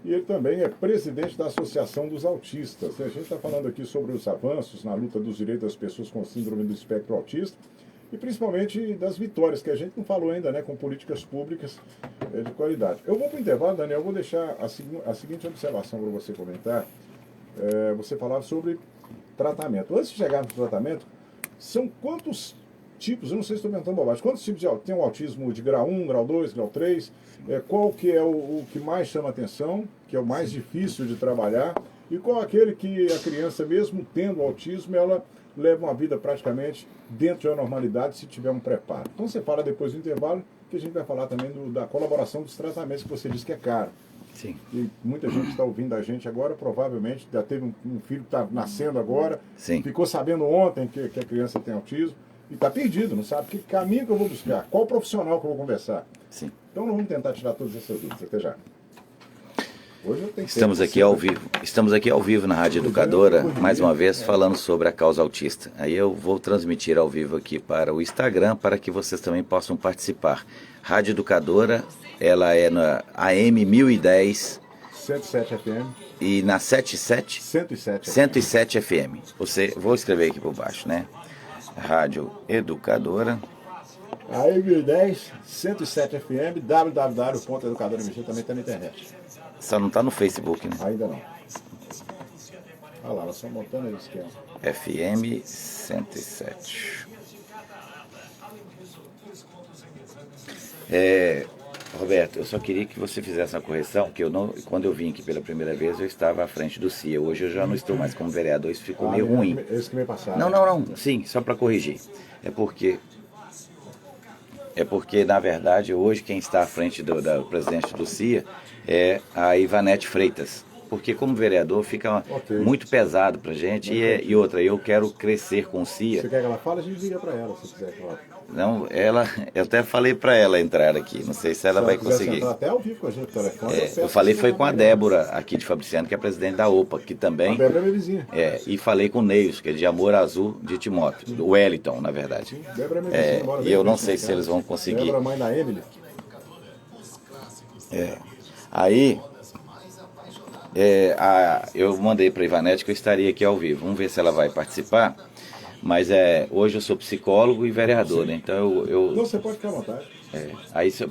e ele também é presidente da Associação dos Autistas. A gente está falando aqui sobre os avanços na luta dos direitos das pessoas com síndrome do espectro autista e principalmente das vitórias, que a gente não falou ainda, né, com políticas públicas de qualidade. Eu vou para o intervalo, Daniel, eu vou deixar a seguinte observação para você comentar. Você falava sobre tratamento. Antes de chegar no tratamento, são quantos tipos, eu não sei se estou inventando bobagem, quantos tipos tem o autismo de grau 1, grau 2, grau 3, qual que é o que mais chama atenção, que é o mais difícil de trabalhar, e qual aquele que a criança, mesmo tendo autismo, ela leva uma vida praticamente dentro da normalidade se tiver um preparo. Então você fala depois do intervalo, que a gente vai falar também da colaboração dos tratamentos, que você disse que é caro. Sim. E muita gente está ouvindo a gente agora, provavelmente já teve um filho que está nascendo agora, Sim. Ficou sabendo ontem que a criança tem autismo, e está perdido, não sabe que caminho que eu vou buscar, qual profissional que eu vou conversar. Sim. Então nós vamos tentar tirar todas essas dúvidas. Até já. Hoje eu tenho Estamos aqui ao vivo. Estamos aqui ao vivo na Rádio Educadora, mais uma vez falando sobre a causa autista. Aí eu vou transmitir ao vivo aqui para o Instagram para que vocês também possam participar. Rádio Educadora, ela é na AM 1010 107 FM e na 77 107 FM. Vou escrever aqui por baixo, né? Rádio Educadora. AM 1010 107 FM, www.educadora.mg, também está na internet. Só não está no Facebook, né? Ainda não. Olha lá, nós estamos montando aí o esquema. FM 107. Roberto, eu só queria que você fizesse uma correção, que quando eu vim aqui pela primeira vez, eu estava à frente do CIA. Hoje eu já não estou mais como vereador, isso ficou meio ruim. Esse que me passado. Não. Sim, só para corrigir. É porque, na verdade, hoje quem está à frente da presidente do CIA é a Ivanete Freitas. Porque como vereador fica muito pesado pra gente e outra, eu quero crescer com o CIA. Você quer que ela fale? A gente liga pra ela, se quiser. Não, eu até falei pra ela entrar aqui, não sei se ela vai conseguir. Até ao vivo com a gente no telefone. Eu falei foi com a Débora aqui de Fabriciano, que é presidente da OPA, que também. A Débora é minha vizinha. E falei com o Neils, que é de Amor Azul de Timóteo, do Wellington, na verdade. Débora é minha vizinha. E eu não sei se eles vão conseguir. Débora, mãe da Emily. Aí eu mandei para a Ivanete que eu estaria aqui ao vivo. Vamos ver se ela vai participar. Mas hoje eu sou psicólogo e vereador, né? Então Não, você pode ficar à vontade.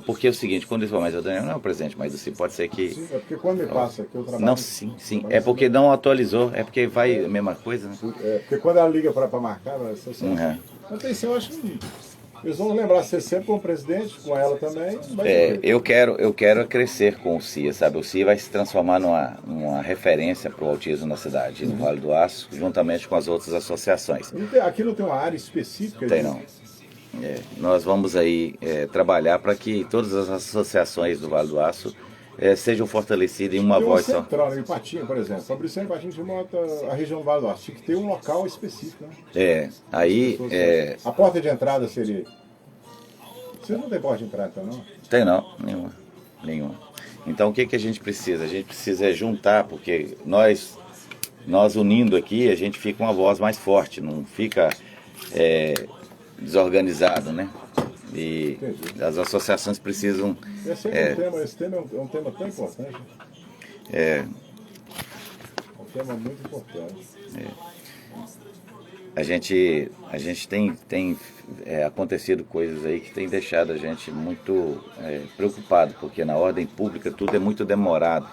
Porque é o seguinte, quando eles falam, mas o Daniel não é o presidente, mas assim, pode ser que... Sim, é porque quando me passa aqui eu trabalho... Não, sim. É porque não atualizou, é porque vai a mesma coisa, né? Porque quando ela liga para marcar, então, eu acho que eles vão lembrar você sempre como presidente, com ela também. Eu quero crescer com o CIA, sabe? O CIA vai se transformar numa referência para o autismo na cidade, no Vale do Aço, juntamente com as outras associações. Aqui não tem uma área específica? Tem não. Nós vamos aí trabalhar para que todas as associações do Vale do Aço sejam fortalecidas em uma voz só. Central, em Patinha, por exemplo. Fabriciano e Patinha, a gente monta a região do Vale do Aço. Tinha que ter um local específico, né? A porta de entrada seria... Vocês não tem porta de entrada, então, não? Tem não, nenhuma. Então o que a gente precisa? A gente precisa juntar, porque nós unindo aqui, a gente fica uma voz mais forte, não fica desorganizado, né? E as associações precisam... Esse tema é um tema tão importante. É um tema muito importante. A gente tem acontecido coisas aí que tem deixado a gente muito preocupado, porque na ordem pública tudo é muito demorado.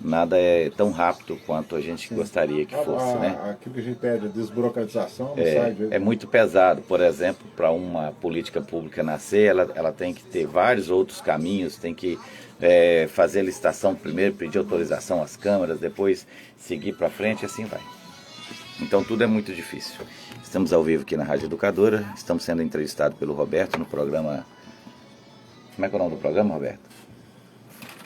Nada é tão rápido quanto a gente gostaria que fosse, né? Aquilo que a gente pede, a desburocratização, não sai de... É muito pesado. Por exemplo, para uma política pública nascer, ela tem que ter vários outros caminhos, tem que fazer licitação primeiro, pedir autorização às câmaras, depois seguir para frente e assim vai. Então tudo é muito difícil. Estamos ao vivo aqui na Rádio Educadora, estamos sendo entrevistados pelo Roberto no programa... Como é que é o nome do programa, Roberto?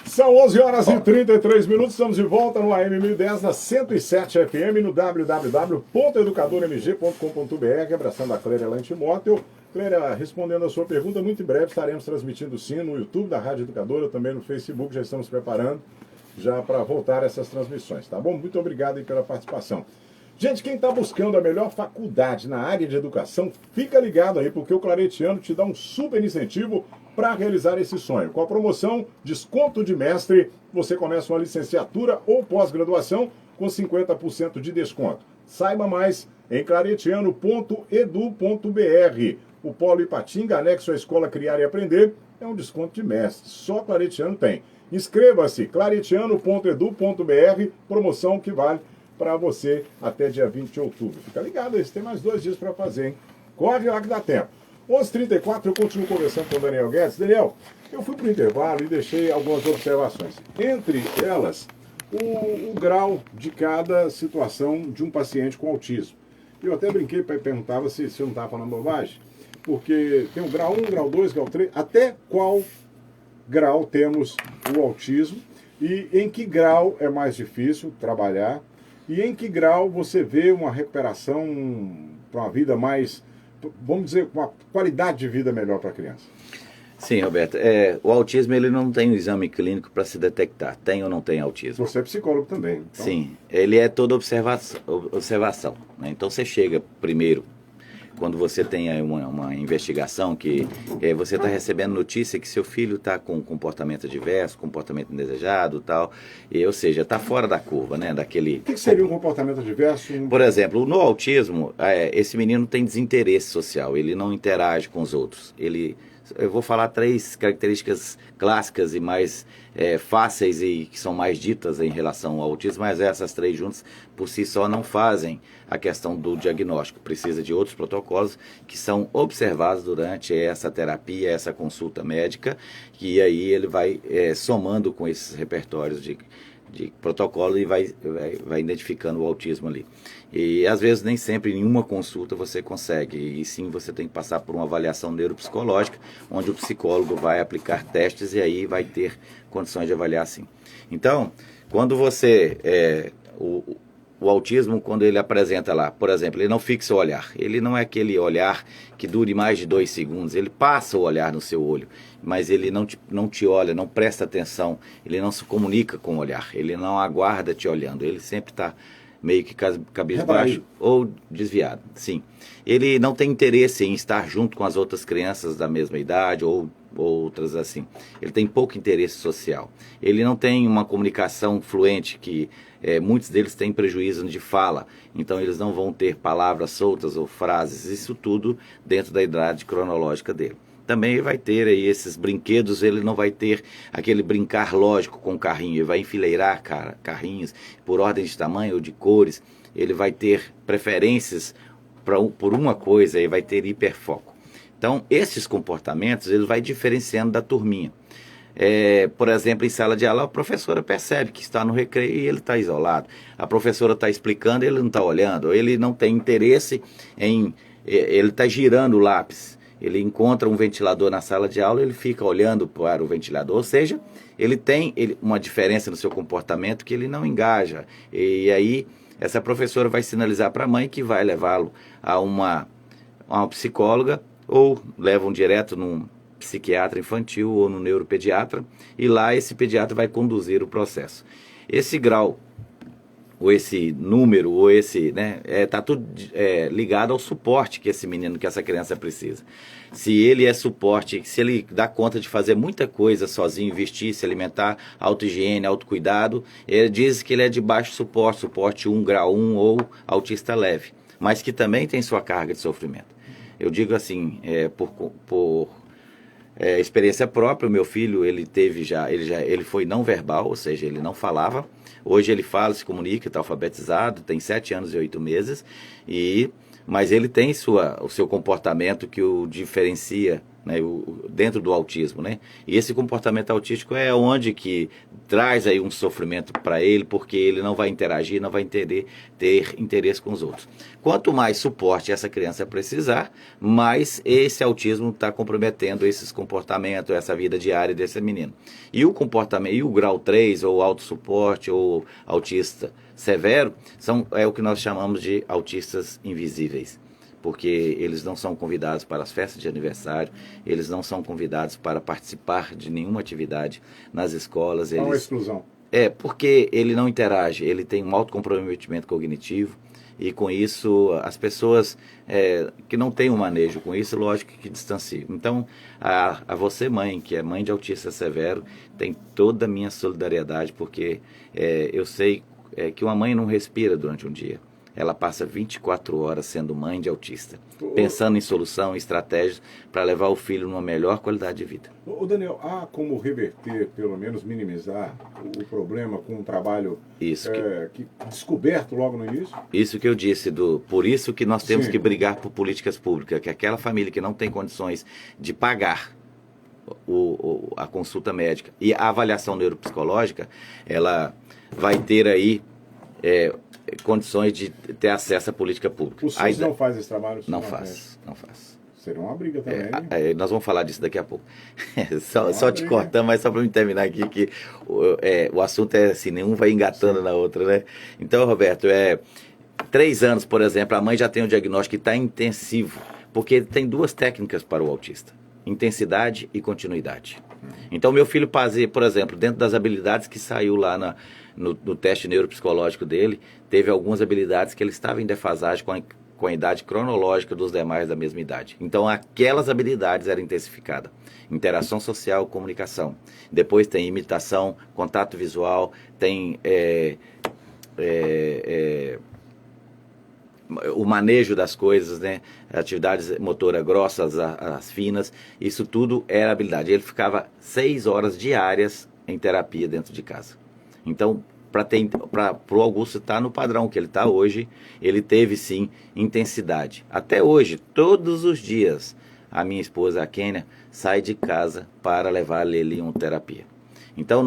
São 11 horas e 33 minutos, estamos de volta no AM 1010, na 107 FM, no www.educadormg.com.br, abraçando a Cléria lá em Timóteo. Cléria, respondendo a sua pergunta, muito em breve estaremos transmitindo sim no YouTube da Rádio Educadora, também no Facebook, já estamos preparando já para voltar essas transmissões, tá bom? Muito obrigado aí pela participação. Gente, quem está buscando a melhor faculdade na área de educação, fica ligado aí, porque o Claretiano te dá um super incentivo para realizar esse sonho. Com a promoção Desconto de Mestre, você começa uma licenciatura ou pós-graduação com 50% de desconto. Saiba mais em claretiano.edu.br. O Polo Ipatinga, anexo à Escola Criar e Aprender, é um desconto de mestre. Só Claretiano tem. Inscreva-se, claretiano.edu.br, promoção que vale para você até dia 20 de outubro. Fica ligado, aí, você tem mais 2 dias para fazer, hein? Corre lá que dá tempo. 11h34, eu continuo conversando com o Daniel Guedes. Daniel, eu fui para o intervalo e deixei algumas observações. Entre elas, o grau de cada situação de um paciente com autismo. Eu até brinquei para perguntar se eu não estava falando bobagem, porque tem o grau 1, grau 2, grau 3, até qual grau temos o autismo e em que grau é mais difícil trabalhar e em que grau você vê uma recuperação para uma vida mais, vamos dizer, uma qualidade de vida melhor para a criança. Sim, Roberto. O autismo ele não tem um exame clínico para se detectar. Tem ou não tem autismo? Você é psicólogo também. Então... Sim, ele é toda observação, né? Então você chega primeiro, quando você tem aí uma investigação que você está recebendo notícia que seu filho está com comportamento adverso, comportamento indesejado tal, ou seja, está fora da curva, né? Daquele... O que seria um comportamento adverso? Por exemplo, no autismo, esse menino tem desinteresse social, ele não interage com os outros, eu vou falar 3 características clássicas e mais fáceis e que são mais ditas em relação ao autismo, mas essas 3 juntas por si só não fazem a questão do diagnóstico. Precisa de outros protocolos que são observados durante essa terapia, essa consulta médica, e aí ele vai somando com esses repertórios de protocolo e vai identificando o autismo ali. E às vezes nem sempre em uma consulta você consegue, e sim você tem que passar por uma avaliação neuropsicológica, onde o psicólogo vai aplicar testes e aí vai ter condições de avaliar sim. Então, quando você... O autismo, quando ele apresenta lá, por exemplo, ele não fixa o olhar. Ele não é aquele olhar que dure mais de 2 segundos. Ele passa o olhar no seu olho, mas ele não te olha, não presta atenção. Ele não se comunica com o olhar. Ele não aguarda te olhando. Ele sempre está meio que cabisbaixo ou desviado. Sim. Ele não tem interesse em estar junto com as outras crianças da mesma idade ou outras assim. Ele tem pouco interesse social. Ele não tem uma comunicação fluente que... muitos deles têm prejuízo de fala, então eles não vão ter palavras soltas ou frases, isso tudo dentro da idade cronológica dele. Também vai ter aí esses brinquedos, ele não vai ter aquele brincar lógico com o carrinho, ele vai enfileirar carrinhos por ordem de tamanho ou de cores, ele vai ter preferências por uma coisa, ele vai ter hiperfoco. Então, esses comportamentos, ele vai diferenciando da turminha. Por exemplo, em sala de aula, a professora percebe que está no recreio e ele está isolado. A professora está explicando, ele não está olhando. Ele não tem interesse em... Ele está girando o lápis. Ele encontra um ventilador na sala de aula, ele fica olhando para o ventilador. Ou seja, ele tem uma diferença no seu comportamento que ele não engaja. E aí, essa professora vai sinalizar para a mãe que vai levá-lo a uma psicóloga ou levam direto num psiquiatra infantil ou no neuropediatra, e lá esse pediatra vai conduzir o processo. Esse grau, ou esse número, ou esse, né, tá tudo ligado ao suporte que esse menino, que essa criança precisa. Se ele é suporte, se ele dá conta de fazer muita coisa sozinho, vestir, se alimentar, autohigiene, autocuidado, ele diz que ele é de baixo suporte, suporte 1, grau 1 ou autista leve, mas que também tem sua carga de sofrimento. Eu digo assim, por experiência própria, o meu filho, ele foi não verbal, ou seja, ele não falava. Hoje ele fala, se comunica, está alfabetizado, tem 7 anos e 8 meses, mas ele tem o seu comportamento que o diferencia, né, dentro do autismo, né? E esse comportamento autístico é onde que traz aí um sofrimento para ele, porque ele não vai interagir, não vai ter interesse com os outros. Quanto mais suporte essa criança precisar, mais esse autismo está comprometendo esses comportamentos, essa vida diária desse menino. E o comportamento, e o grau 3, ou autossuporte, ou autista severo, é o que nós chamamos de autistas invisíveis. Porque eles não são convidados para as festas de aniversário, eles não são convidados para participar de nenhuma atividade nas escolas. Qual a exclusão? Porque ele não interage, ele tem um alto comprometimento cognitivo, e com isso as pessoas que não têm um manejo com isso, lógico que distanciam. Então, a você mãe, que é mãe de autista severo, tem toda a minha solidariedade, porque eu sei que uma mãe não respira durante um dia. Ela passa 24 horas sendo mãe de autista, pensando em solução, em estratégias para levar o filho numa melhor qualidade de vida. Ô Daniel, há como reverter, pelo menos minimizar o problema com um trabalho descoberto logo no início? Isso que eu disse, por isso que nós temos Sim. que brigar por políticas públicas, que aquela família que não tem condições de pagar a consulta médica e a avaliação neuropsicológica, ela vai ter aí condições de ter acesso à política pública. O SUS não faz esse trabalho? Não faz. Seria uma briga também. Nós vamos falar disso daqui a pouco. só te cortando, mas só para me terminar aqui, que o assunto é assim, nenhum vai engatando na outra, né? Então, Roberto, 3 anos, por exemplo, a mãe já tem um diagnóstico que está intensivo, porque tem 2 técnicas para o autista: intensidade e continuidade. Então, meu filho fazia, por exemplo, dentro das habilidades que saiu lá no teste neuropsicológico dele, teve algumas habilidades que ele estava em defasagem com a idade cronológica dos demais da mesma idade. Então, aquelas habilidades eram intensificadas. Interação social, comunicação. Depois tem imitação, contato visual, tem o manejo das coisas, né? Atividades motoras grossas, as finas, isso tudo era habilidade. Ele ficava 6 horas diárias em terapia dentro de casa. Então, para o Augusto estar no padrão que ele está hoje, ele teve sim intensidade. Até hoje, todos os dias, a minha esposa, a Kênia, sai de casa para levar a Leli uma terapia. Então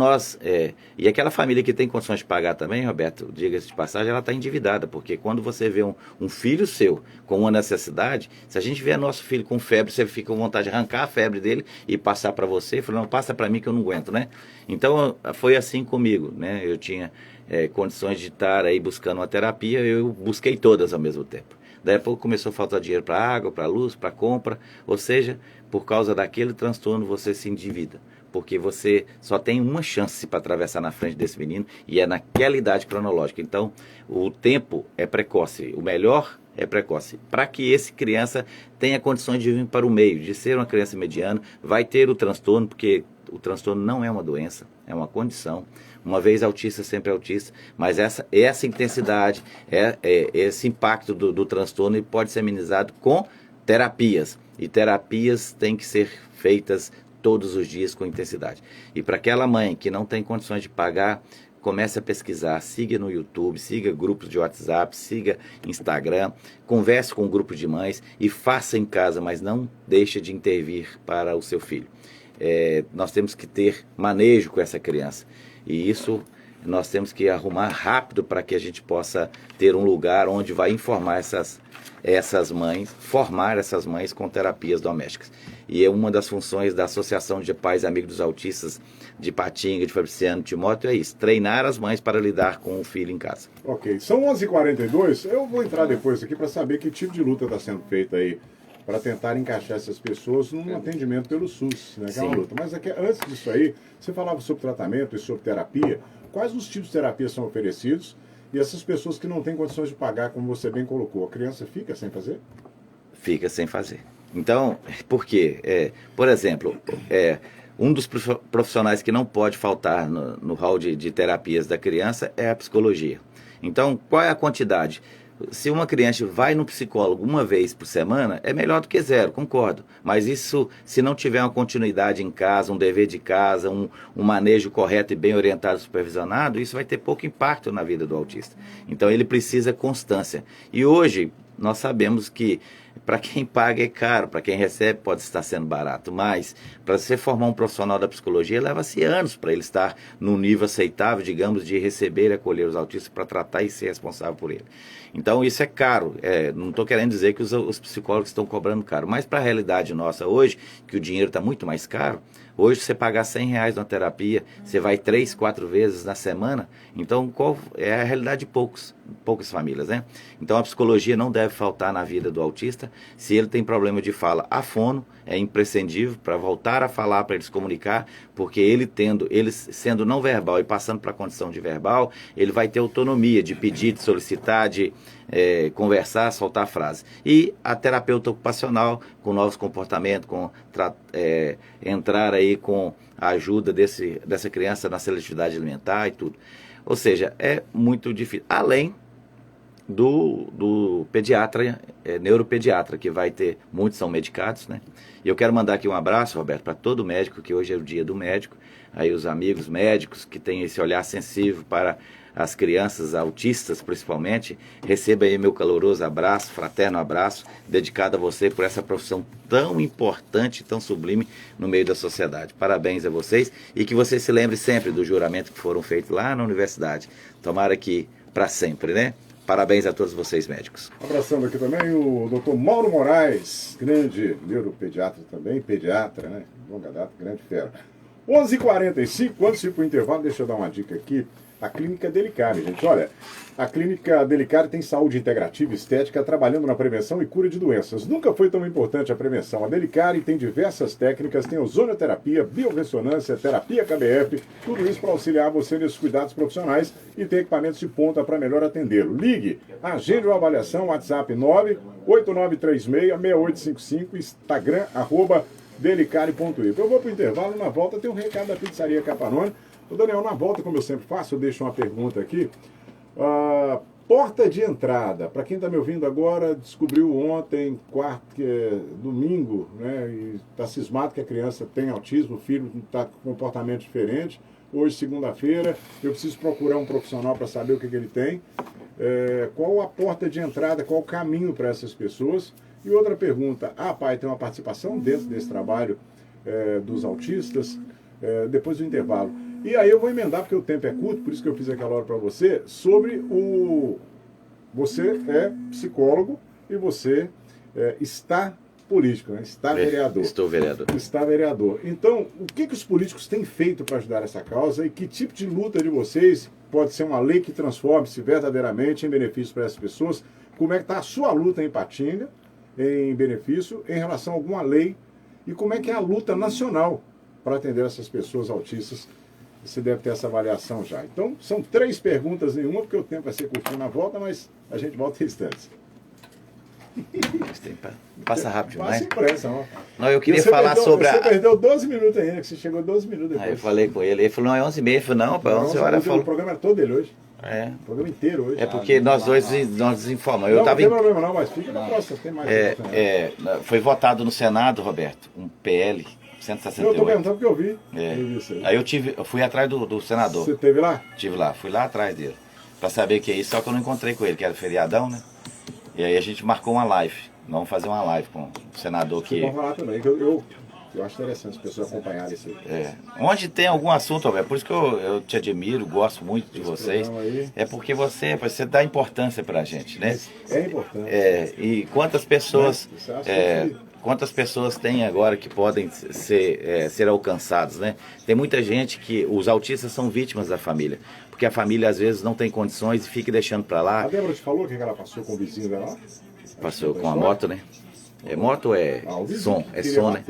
e aquela família que tem condições de pagar também, Roberto, diga-se de passagem, ela está endividada, porque quando você vê um filho seu com uma necessidade, se a gente vê nosso filho com febre, você fica com vontade de arrancar a febre dele e passar para você, e falar, não, passa para mim que eu não aguento, né? Então foi assim comigo, né? Eu tinha condições de estar aí buscando uma terapia, eu busquei todas ao mesmo tempo. Daí a pouco começou a faltar dinheiro para água, para luz, para compra, ou seja, por causa daquele transtorno você se endivida, porque você só tem uma chance para atravessar na frente desse menino e é naquela idade cronológica. Então, o tempo é precoce, o melhor é precoce. Para que esse criança tenha condições de vir para o meio, de ser uma criança mediana, vai ter o transtorno, porque o transtorno não é uma doença, é uma condição. Uma vez autista, sempre autista, mas essa intensidade, esse impacto do transtorno ele pode ser amenizado com terapias. E terapias têm que ser feitas todos os dias com intensidade. E para aquela mãe que não tem condições de pagar, comece a pesquisar, siga no YouTube, siga grupos de WhatsApp, siga Instagram, converse com um grupo de mães e faça em casa, mas não deixe de intervir para o seu filho. Nós temos que ter manejo com essa criança. E isso nós temos que arrumar rápido para que a gente possa ter um lugar onde vai informar essas mães, formar essas mães com terapias domésticas. E é uma das funções da Associação de Pais e Amigos dos Autistas de Patinga, de Fabriciano, de Timóteo, é isso, treinar as mães para lidar com o filho em casa. Ok, são 11h42, eu vou entrar depois aqui para saber que tipo de luta está sendo feita aí para tentar encaixar essas pessoas num atendimento pelo SUS, né, que é uma luta. Mas aqui, antes disso aí, você falava sobre tratamento e sobre terapia. Quais os tipos de terapia são oferecidos? E essas pessoas que não têm condições de pagar, como você bem colocou, a criança fica sem fazer? Fica sem fazer. Então, por quê? Por exemplo, um dos profissionais que não pode faltar no hall de terapias da criança é a psicologia. Então, qual é a quantidade? Se uma criança vai no psicólogo uma vez por semana, é melhor do que 0, concordo. Mas isso, se não tiver uma continuidade em casa, um dever de casa, um manejo correto e bem orientado e supervisionado, isso vai ter pouco impacto na vida do autista. Então ele precisa constância. E hoje nós sabemos que para quem paga é caro, para quem recebe pode estar sendo barato, mas para você formar um profissional da psicologia leva-se anos para ele estar num nível aceitável, digamos, de receber e acolher os autistas para tratar e ser responsável por ele. Então isso é caro, não estou querendo dizer que os psicólogos estão cobrando caro, mas para a realidade nossa hoje, que o dinheiro está muito mais caro, hoje você pagar R$100 na terapia, você vai 3, 4 vezes na semana, então qual é a realidade de poucas famílias, né? Então a psicologia não deve faltar na vida do autista, autista. Se ele tem problema de fala, a fono é imprescindível para voltar a falar, para ele se comunicar, porque ele sendo não verbal e passando para a condição de verbal, ele vai ter autonomia de pedir, de solicitar, de conversar, soltar frases. E a terapeuta ocupacional, com novos comportamentos, entrar aí com a ajuda dessa criança na seletividade alimentar e tudo. Ou seja, é muito difícil. Além do pediatra, neuropediatra, que vai ter, muitos são medicados, né? E eu quero mandar aqui um abraço, Roberto, para todo médico, que hoje é o dia do médico, aí os amigos médicos que têm esse olhar sensível para as crianças autistas, principalmente. Receba aí meu caloroso abraço, fraterno abraço, dedicado a você por essa profissão tão importante, tão sublime no meio da sociedade. Parabéns a vocês e que vocês se lembrem sempre do juramento que foram feitos lá na universidade. Tomara que para sempre, né? Parabéns a todos vocês, médicos. Abraçando aqui também o Dr. Mauro Moraes, grande neuropediatra também, pediatra, né? Longa data, grande fera. 11h45, antes de ir para o intervalo, deixa eu dar uma dica aqui. A Clínica Delicare, gente. Olha, a Clínica Delicare tem saúde integrativa e estética trabalhando na prevenção e cura de doenças. Nunca foi tão importante a prevenção. A Delicare tem diversas técnicas, tem ozonioterapia, biorressonância, terapia KBF, tudo isso para auxiliar você nesses cuidados profissionais e tem equipamentos de ponta para melhor atendê-lo. Ligue, agende uma avaliação, WhatsApp 989366855, Instagram, @delicare.ip. Eu vou para o intervalo, na volta tem um recado da Pizzaria Capanone. Ô Daniel, na volta, como eu sempre faço, eu deixo uma pergunta aqui. Porta de entrada, para quem está me ouvindo agora, descobriu ontem, domingo, né, e está cismado que a criança tem autismo, o filho está com comportamento diferente. Hoje, segunda-feira, eu preciso procurar um profissional para saber o que ele tem. Qual a porta de entrada, qual o caminho para essas pessoas? E outra pergunta, pai, tem uma participação dentro desse trabalho dos autistas? Depois do intervalo. E aí eu vou emendar, porque o tempo é curto, por isso que eu fiz aquela hora para você, sobre você é psicólogo e você está político, né? Está vereador. Estou vereador. Está vereador. Então, o que os políticos têm feito para ajudar essa causa e que tipo de luta de vocês pode ser uma lei que transforme-se verdadeiramente em benefício para essas pessoas? Como é que está a sua luta em Ipatinga, em benefício, em relação a alguma lei? E como é que é a luta nacional para atender essas pessoas autistas? Você deve ter essa avaliação já. Então, são 3 perguntas em uma, porque o tempo vai ser curtinho na volta, mas a gente volta em instantes. Passa rápido, né? Passa impressa, ó. Não, eu queria falar sobre Você perdeu 12 minutos ainda, que você chegou 12 minutos depois. Aí eu falei com ele falou, não, é 11h30. Eu falei, não, para 11 horas. O programa é todo dele hoje. O programa inteiro hoje. É porque nós dois nós desinformamos. Não tem problema não, mas fica na próxima, tem mais. Foi votado no Senado, Roberto, um PL 168. Eu estou perguntando porque eu vi. Aí eu fui atrás do senador. Você esteve lá? Estive lá, fui lá atrás dele. Para saber o que é isso, só que eu não encontrei com ele, que era feriadão, né? E aí a gente marcou uma live. Vamos fazer uma live com o senador que... Vamos falar também, que eu acho interessante as pessoas acompanharem isso aí. Onde tem algum assunto, Roberto, por isso que eu te admiro, gosto muito de vocês. É porque você dá importância pra gente, né? É importante. E quantas pessoas... Quantas pessoas tem agora que podem ser alcançados, né? Tem muita gente que... Os autistas são vítimas da família. Porque a família, às vezes, não tem condições e fica deixando pra lá. A Débora te falou que ela passou com o vizinho dela? Passou com a moto, né? Moto ou som? É som, né?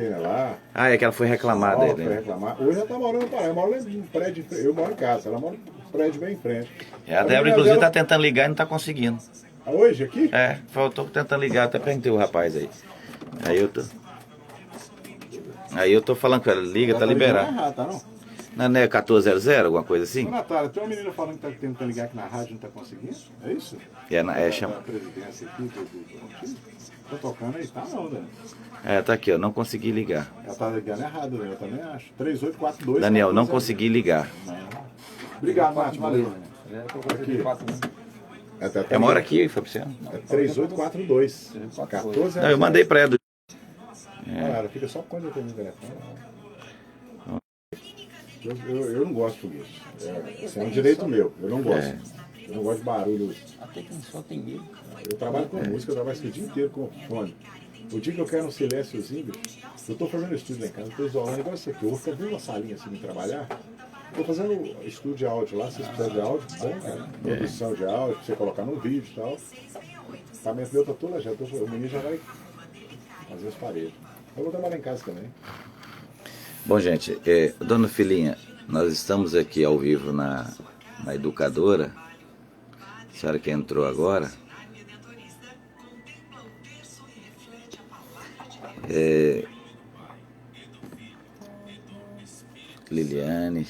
É que ela foi reclamar dele, né? Hoje ela tá morando para eu moro em prédio, eu moro em casa, ela mora em prédio bem em frente. A Débora, inclusive, tá tentando ligar e não tá conseguindo. Hoje, aqui? Faltou tentando ligar, até perguntei o rapaz aí. Aí eu tô falando com ela, liga, tá liberado. Não é errado, tá não? Não é 1400, alguma coisa assim? Ô, Natália, tem uma menina falando que tá tentando ligar aqui na rádio e não tá conseguindo? É isso? Chama. A presidência aqui do tá tocando aí, tá não, né? Tá aqui, ó, não consegui ligar. Ela tá ligando errado, né? Eu também acho. 3842. Daniel, não consegui ligar. Obrigado, Nath, valeu. É uma hora aqui, Fabriciano? 3842. 14 Não, eu mandei pra ela. Cara, fica só quando eu tenho o telefone. Eu não gosto disso. É um direito meu, eu não gosto. Eu não gosto de barulho. Até quem só tem medo. Eu trabalho com música, eu trabalho o dia inteiro com fone. O dia que eu quero um silênciozinho, eu tô fazendo estúdio lá em casa, eu tô isolando igual isso aqui. Eu vou ficar dentro de uma salinha assim de trabalhar. Tô fazendo estúdio de áudio lá, se vocês precisarem de áudio, bom, cara. Produção de áudio, pra você colocar no vídeo e tal. O equipamento meu tá todo já, o menino já vai fazer os paredes. Eu vou trabalhar em casa também. Bom, gente, dona Filhinha, nós estamos aqui ao vivo na Educadora. A senhora que entrou agora. Liliane,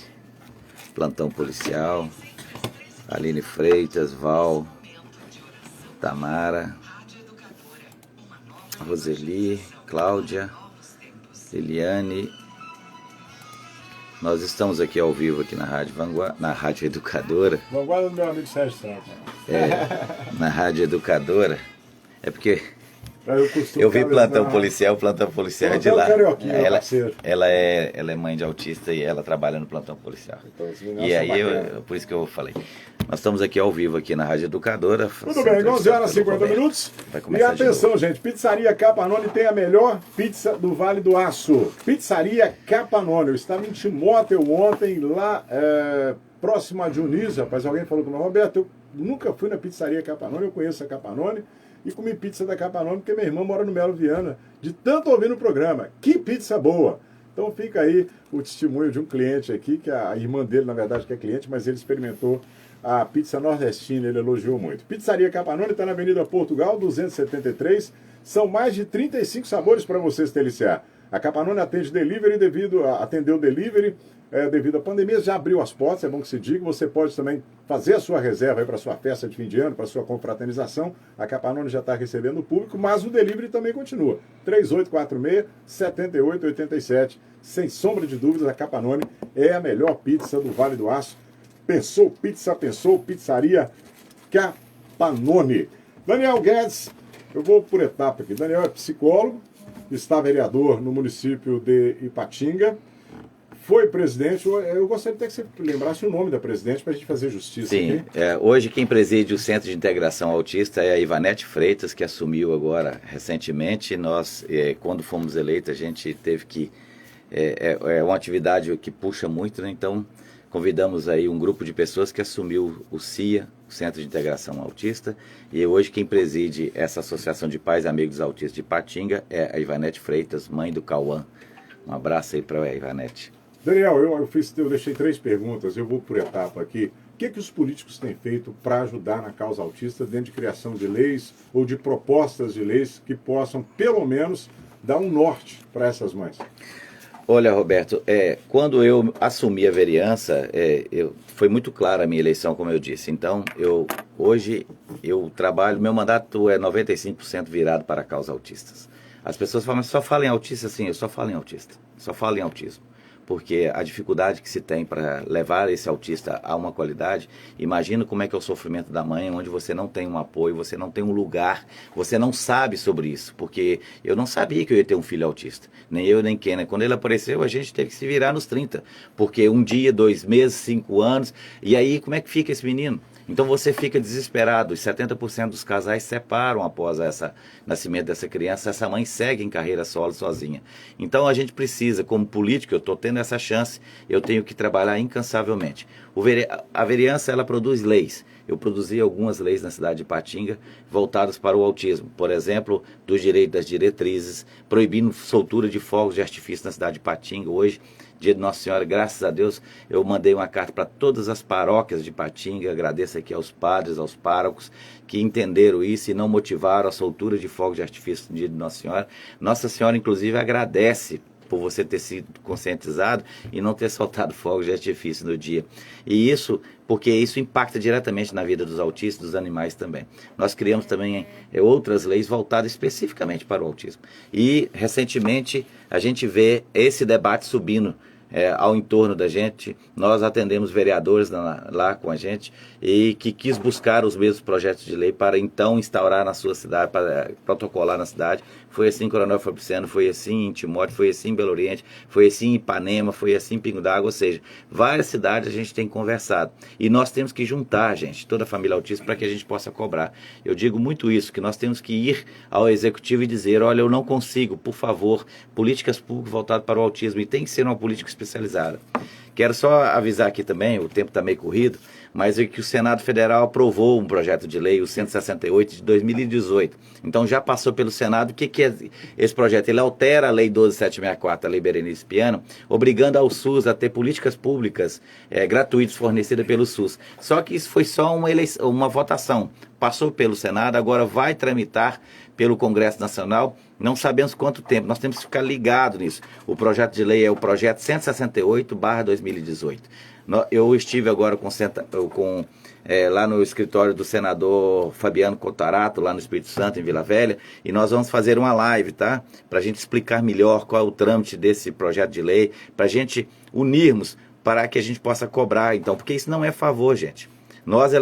plantão policial, Aline Freitas, Val, Tamara, Roseli, Cláudia, Liliane. Nós estamos aqui ao vivo aqui na Rádio Vanguarda, na Rádio Educadora. Vanguarda do meu amigo Sérgio Santos. Na Rádio Educadora. É porque eu vi plantão policial é de lá. Ela é mãe de autista e ela trabalha no plantão policial. Então, e aí, por isso que eu falei. Nós estamos aqui ao vivo aqui na Rádio Educadora. Tudo bem, 11 horas e 50 minutos. E atenção, gente, Pizzaria Capanone tem a melhor pizza do Vale do Aço. Pizzaria Capanone. Eu estava em Timóteo ontem, lá próximo a Dionísio. Rapaz, alguém falou comigo, Roberto, eu nunca fui na Pizzaria Capanone, eu conheço a Capanone. E comi pizza da Capanone, porque minha irmã mora no Melo Viana, de tanto ouvir no programa. Que pizza boa! Então fica aí o testemunho de um cliente aqui, que a irmã dele, na verdade, que é cliente, mas ele experimentou a pizza nordestina, ele elogiou muito. Pizzaria Capanone está na Avenida Portugal, 273. São mais de 35 sabores para você se deliciar. A Capanone atende delivery atendeu delivery devido à pandemia, já abriu as portas, é bom que se diga. Você pode também fazer a sua reserva para a sua festa de fim de ano, para a sua confraternização. A Capanone já está recebendo o público, mas o delivery também continua. 3846-7887. Sem sombra de dúvidas, a Capanone é a melhor pizza do Vale do Aço. Pensou pizza, pensou pizzaria Capanone. Daniel Guedes, eu vou por etapa aqui. Daniel é psicólogo, está vereador no município de Ipatinga, foi presidente. Eu gostaria até que você lembrasse o nome da presidente para a gente fazer justiça. Sim, aqui. Hoje quem preside o Centro de Integração Autista é a Ivanete Freitas, que assumiu agora recentemente. Nós, quando fomos eleitos, a gente teve que... É uma atividade que puxa muito, né? Então convidamos aí um grupo de pessoas que assumiu o CIA, o Centro de Integração Autista, e hoje quem preside essa Associação de Pais e Amigos Autistas de Ipatinga é a Ivanete Freitas, mãe do Cauã. Um abraço aí para a Ivanete. Daniel, eu deixei 3 perguntas, eu vou por etapa aqui. O que os políticos têm feito para ajudar na causa autista dentro de criação de leis ou de propostas de leis que possam, pelo menos, dar um norte para essas mães? Olha, Roberto, quando eu assumi a vereança, foi muito clara a minha eleição, como eu disse. Então, hoje eu trabalho, meu mandato é 95% virado para a causa autistas. As pessoas falam, mas só fala em autista? Sim, eu só falo em autista, só falo em autismo. Porque a dificuldade que se tem para levar esse autista a uma qualidade, imagina como é que é o sofrimento da mãe, onde você não tem um apoio, você não tem um lugar, você não sabe sobre isso, porque eu não sabia que eu ia ter um filho autista, nem eu nem Kenner. Quando ele apareceu, a gente teve que se virar nos 30, porque 1 dia, 2 meses, 5 anos, e aí como é que fica esse menino? Então você fica desesperado, os 70% dos casais separam após o nascimento dessa criança, essa mãe segue em carreira solo, sozinha. Então a gente precisa, como político, eu estou tendo essa chance, eu tenho que trabalhar incansavelmente. A vereança, ela produz leis. Eu produzi algumas leis na cidade de Ipatinga voltadas para o autismo. Por exemplo, dos direitos das diretrizes, proibindo soltura de fogos de artifício na cidade de Ipatinga. Hoje, dia de Nossa Senhora, graças a Deus, eu mandei uma carta para todas as paróquias de Ipatinga. Agradeço aqui aos padres, aos párocos, que entenderam isso e não motivaram a soltura de fogos de artifício no dia de Nossa Senhora. Nossa Senhora, inclusive, agradece por você ter sido conscientizado e não ter soltado fogos de artifício no dia. E isso, porque isso impacta diretamente na vida dos autistas, dos animais também. Nós criamos também outras leis voltadas especificamente para o autismo. E, recentemente, a gente vê esse debate subindo ao entorno da gente. Nós atendemos vereadores lá com a gente e que quis buscar os mesmos projetos de lei para então instaurar na sua cidade, para protocolar na cidade. Foi assim em Coronel Fabriciano, foi assim em Timóteo, foi assim em Belo Oriente, foi assim em Ipanema, foi assim em Pingo d'Água, ou seja, várias cidades a gente tem conversado. E nós temos que juntar, gente, toda a família autista para que a gente possa cobrar. Eu digo muito isso, que nós temos que ir ao executivo e dizer, olha, eu não consigo, por favor, políticas públicas voltadas para o autismo, e tem que ser uma política especializada. Quero só avisar aqui também, o tempo está meio corrido, mas é que o Senado Federal aprovou um projeto de lei, o 168 de 2018. Então já passou pelo Senado. O que é esse projeto? Ele altera a Lei 12764, a Lei Berenice Piano, obrigando ao SUS a ter políticas públicas gratuitas fornecidas pelo SUS. Só que isso foi só uma votação. Passou pelo Senado, agora vai tramitar pelo Congresso Nacional. Não sabemos quanto tempo, nós temos que ficar ligados nisso. O projeto de lei é o projeto 168/2018. Eu estive agora lá no escritório do senador Fabiano Contarato, lá no Espírito Santo, em Vila Velha, e nós vamos fazer uma live, tá? Para a gente explicar melhor qual é o trâmite desse projeto de lei, para a gente unirmos, para que a gente possa cobrar, então, porque isso não é favor, gente. Nós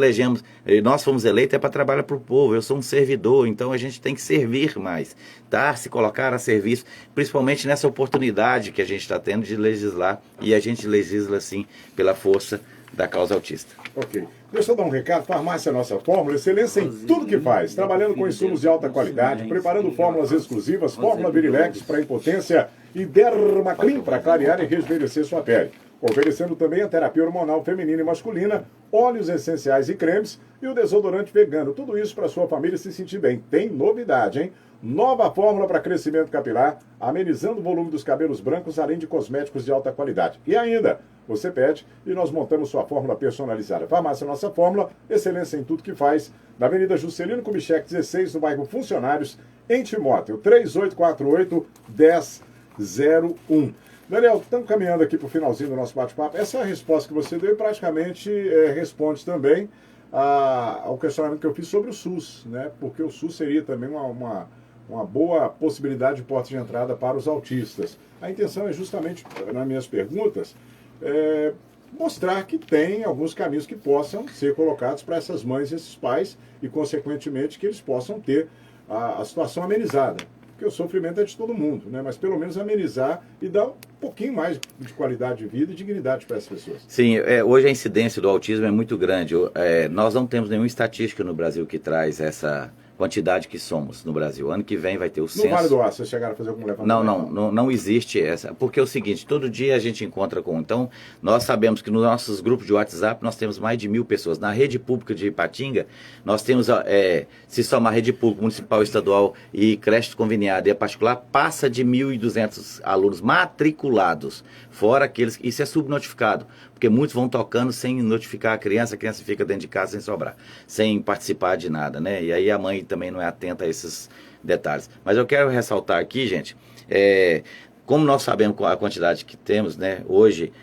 fomos eleitos para trabalhar para o povo, eu sou um servidor, então a gente tem que servir mais, tá? Se colocar a serviço, principalmente nessa oportunidade que a gente está tendo de legislar, e a gente legisla, sim, pela força da causa autista. Ok. Deixa eu dar um recado. Farmácia Nossa Fórmula, excelência em tudo que faz, trabalhando com insumos de alta qualidade, preparando fórmulas exclusivas, fórmula Virilex para impotência e Dermaclean para clarear e rejuvenescer sua pele. Oferecendo também a terapia hormonal feminina e masculina, óleos essenciais e cremes e o desodorante vegano. Tudo isso para sua família se sentir bem. Tem novidade, hein? Nova fórmula para crescimento capilar, amenizando o volume dos cabelos brancos, além de cosméticos de alta qualidade. E ainda, você pede e nós montamos sua fórmula personalizada. Farmácia Nossa Fórmula, excelência em tudo que faz. Na Avenida Juscelino Kubitschek, 16, no bairro Funcionários, em Timóteo, 3848-1001. Daniel, estamos caminhando aqui para o finalzinho do nosso bate-papo. Essa resposta que você deu praticamente responde também ao questionamento que eu fiz sobre o SUS, né? Porque o SUS seria também uma boa possibilidade de porta de entrada para os autistas. A intenção é justamente, nas minhas perguntas, mostrar que tem alguns caminhos que possam ser colocados para essas mães e esses pais e, consequentemente, que eles possam ter a situação amenizada. Porque o sofrimento é de todo mundo, né? Mas pelo menos amenizar e dar um pouquinho mais de qualidade de vida e dignidade para essas pessoas. Sim, hoje a incidência do autismo é muito grande. Nós não temos nenhuma estatística no Brasil que traz essa quantidade que somos no Brasil. Ano que vem vai ter o censo. No Vale do Aço, vocês chegaram a fazer algum levantamento? Não existe essa. Porque é o seguinte, todo dia a gente encontra com... Então, nós sabemos que nos nossos grupos de WhatsApp nós temos mais de 1.000 pessoas. Na rede pública de Ipatinga, nós temos, se somar rede pública, municipal, estadual e creche conveniada e a particular, passa de 1.200 alunos matriculados. Fora aqueles... Isso é subnotificado. Porque muitos vão tocando sem notificar a criança fica dentro de casa sem sobrar, sem participar de nada, né? E aí a mãe também não é atenta a esses detalhes. Mas eu quero ressaltar aqui, gente, como nós sabemos a quantidade que temos, né? Hoje,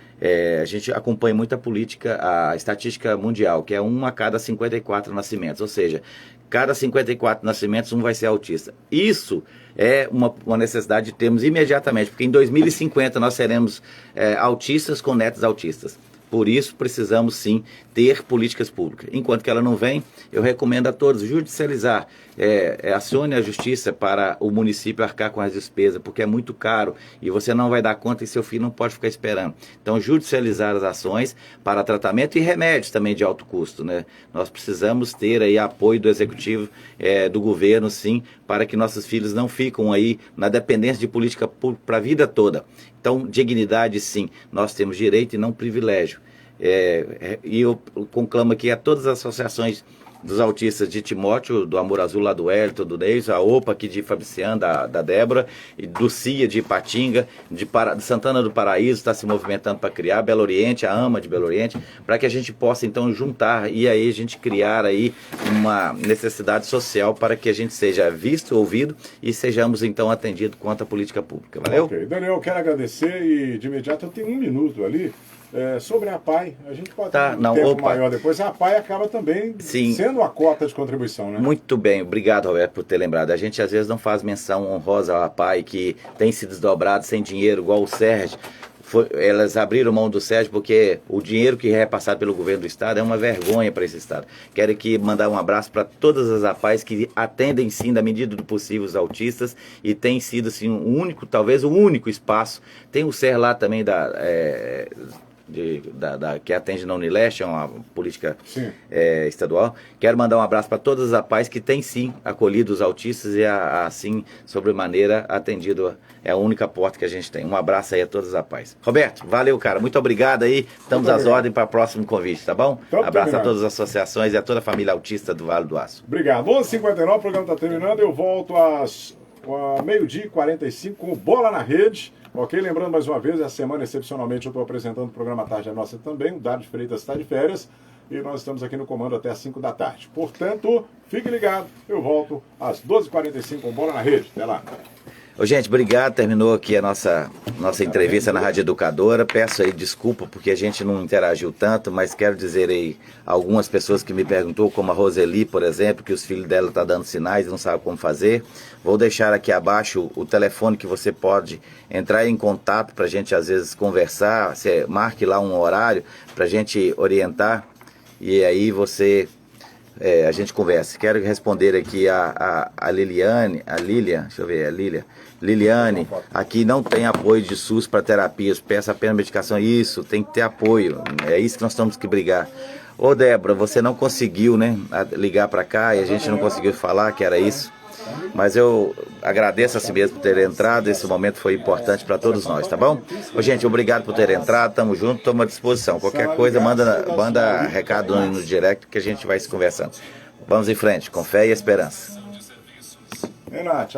a gente acompanha muita política, a estatística mundial, que é 1 a cada 54 nascimentos, ou seja, cada 54 nascimentos um vai ser autista. Isso é uma necessidade de termos imediatamente, porque em 2050 nós seremos autistas com netos autistas. Por isso, precisamos sim ter políticas públicas. Enquanto que ela não vem, eu recomendo a todos judicializar. Acione a justiça para o município arcar com as despesas, porque é muito caro e você não vai dar conta e seu filho não pode ficar esperando. Então, judicializar as ações para tratamento e remédios também de alto custo, né? Nós precisamos ter aí apoio do executivo, do governo, sim, para que nossos filhos não ficam aí na dependência de política pública para a vida toda. Então, dignidade, sim, nós temos direito e não privilégio. E eu conclamo aqui a todas as associações dos autistas de Timóteo, do Amor Azul lá do Hélito, do Neis, a OPA aqui de Fabriciano, da Débora, e do CIA de Ipatinga, de Santana do Paraíso, está se movimentando para criar, Belo Oriente, a AMA de Belo Oriente, para que a gente possa então juntar e aí a gente criar aí uma necessidade social para que a gente seja visto, ouvido e sejamos então atendidos quanto à política pública. Valeu? Ok, Daniel, eu quero agradecer e de imediato eu tenho 1 minuto ali. Sobre a APAE, a gente pode ter um tempo maior depois. A APAE acaba também sendo a cota de contribuição, né? Muito bem, obrigado, Roberto, por ter lembrado. A gente às vezes não faz menção honrosa à APAE, que tem se desdobrado sem dinheiro, igual o Sérgio. Elas abriram mão do Sérgio porque o dinheiro que é repassado pelo governo do Estado é uma vergonha para esse Estado. Quero aqui mandar um abraço para todas as APAEs que atendem sim, na medida do possível, os autistas e tem sido assim, talvez o único espaço. Tem o SER lá também que atende na Unileste, é uma política Sim. estadual. Quero mandar um abraço para todas as APAES que têm sim acolhido os autistas e assim, sobremaneira, atendido. É a única porta que a gente tem. Um abraço aí a todas as APAES. Roberto, valeu, cara. Muito obrigado aí. Estamos às ordens para o próximo convite, tá bom? Abraço a todas as associações e a toda a família autista do Vale do Aço. Obrigado. 11h59, o programa está terminando. Eu volto às meio-dia e 45 com o Bola na Rede. Ok? Lembrando mais uma vez, essa semana, excepcionalmente, eu estou apresentando o programa Tarde é Nossa também. O Dário Freitas está de férias. E nós estamos aqui no comando até às 5 da tarde. Portanto, fique ligado. Eu volto às 12h45 com Bola na Rede. Até lá. Ô, gente, obrigado. Terminou aqui a nossa entrevista na Rádio Educadora. Peço aí desculpa porque a gente não interagiu tanto, mas quero dizer aí algumas pessoas que me perguntou, como a Roseli, por exemplo, que os filhos dela estão dando sinais e não sabem como fazer. Vou deixar aqui abaixo o telefone que você pode entrar em contato para a gente, às vezes, conversar. Você marque lá um horário para a gente orientar e aí a gente conversa. Quero responder aqui a Liliane, deixa eu ver, a Liliane, aqui não tem apoio de SUS para terapias, peça apenas medicação. Isso, tem que ter apoio, é isso que nós temos que brigar. Ô Débora, você não conseguiu, né, ligar para cá e a gente não conseguiu falar que era isso, mas eu agradeço a si mesmo por ter entrado, esse momento foi importante para todos nós, tá bom? Ô, gente, obrigado por ter entrado, tamo junto, tamo à disposição, qualquer coisa manda recado no direct que a gente vai se conversando. Vamos em frente, com fé e esperança. Renato,